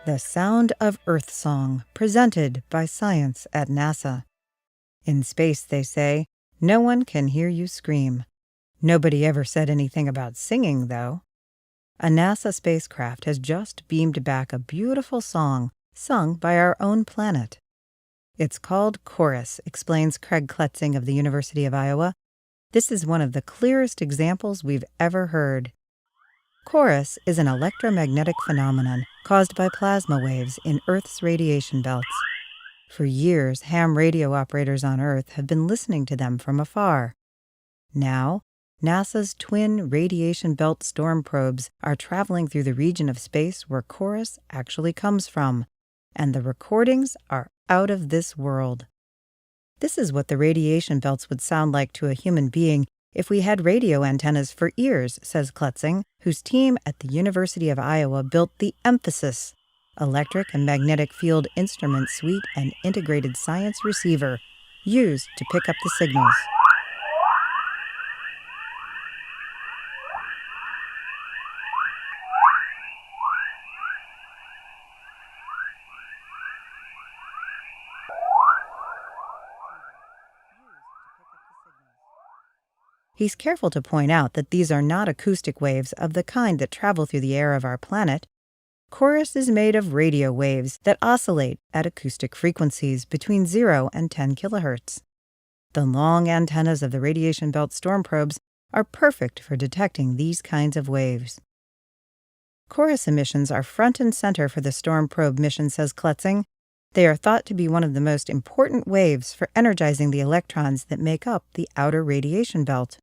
The Sound of Earthsong, presented by Science at NASA. In space, they say, no one can hear you scream. Nobody ever said anything about singing, though. A NASA spacecraft has just beamed back a beautiful song sung by our own planet. It's called Chorus, explains Craig Kletzing of the University of Iowa. This is one of the clearest examples we've ever heard. Chorus is an electromagnetic phenomenon caused by plasma waves in Earth's radiation belts. For years, ham radio operators on Earth have been listening to them from afar. Now, NASA's twin radiation belt storm probes are traveling through the region of space where Chorus actually comes from, and the recordings are out of this world. This is what the radiation belts would sound like to a human being if we had radio antennas for ears, says Kletzing, whose team at the University of Iowa built the Emphasis, electric and magnetic field instrument suite and integrated science receiver, used to pick up the signals. He's careful to point out that these are not acoustic waves of the kind that travel through the air of our planet. Chorus is made of radio waves that oscillate at acoustic frequencies between 0 and 10 kilohertz. The long antennas of the radiation belt storm probes are perfect for detecting these kinds of waves. Chorus emissions are front and center for the storm probe mission, says Kletzing. They are thought to be one of the most important waves for energizing the electrons that make up the outer radiation belt.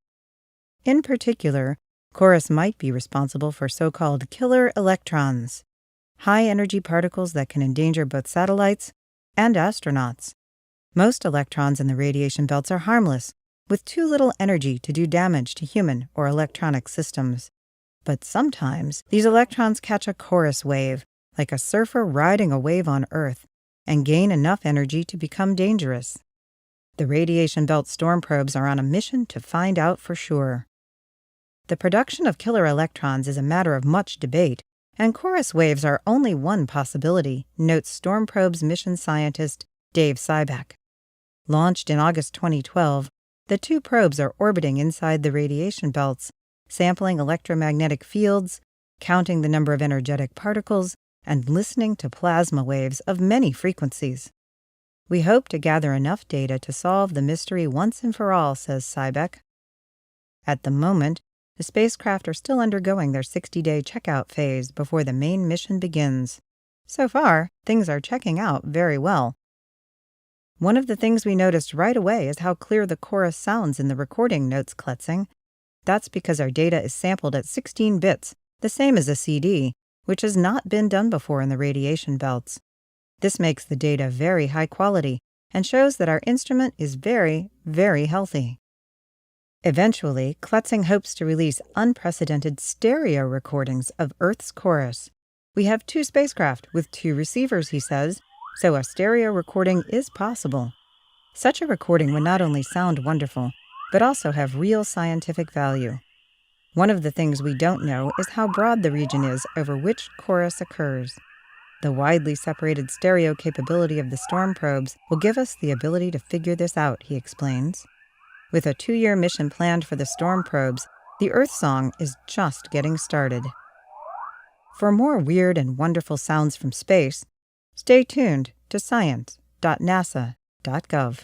In particular, Chorus might be responsible for so-called killer electrons, high-energy particles that can endanger both satellites and astronauts. Most electrons in the radiation belts are harmless, with too little energy to do damage to human or electronic systems. But sometimes these electrons catch a chorus wave, like a surfer riding a wave on Earth, and gain enough energy to become dangerous. The radiation belt storm probes are on a mission to find out for sure. The production of killer electrons is a matter of much debate, and chorus waves are only one possibility, notes Storm Probe's mission scientist Dave Sybak. Launched in August 2012, the two probes are orbiting inside the radiation belts, sampling electromagnetic fields, counting the number of energetic particles, and listening to plasma waves of many frequencies. We hope to gather enough data to solve the mystery once and for all, says Sybak. At the moment, the spacecraft are still undergoing their 60-day checkout phase before the main mission begins. So far, things are checking out very well. One of the things we noticed right away is how clear the chorus sounds in the recording, notes Kletzing. That's because our data is sampled at 16 bits, the same as a CD, which has not been done before in the radiation belts. This makes the data very high quality and shows that our instrument is very, very healthy. Eventually, Kletzing hopes to release unprecedented stereo recordings of Earth's chorus. We have two spacecraft with two receivers, he says, so a stereo recording is possible. Such a recording would not only sound wonderful, but also have real scientific value. One of the things we don't know is how broad the region is over which chorus occurs. The widely separated stereo capability of the storm probes will give us the ability to figure this out, he explains. With a 2-year mission planned for the storm probes, the Earthsong is just getting started. For more weird and wonderful sounds from space, stay tuned to science.nasa.gov.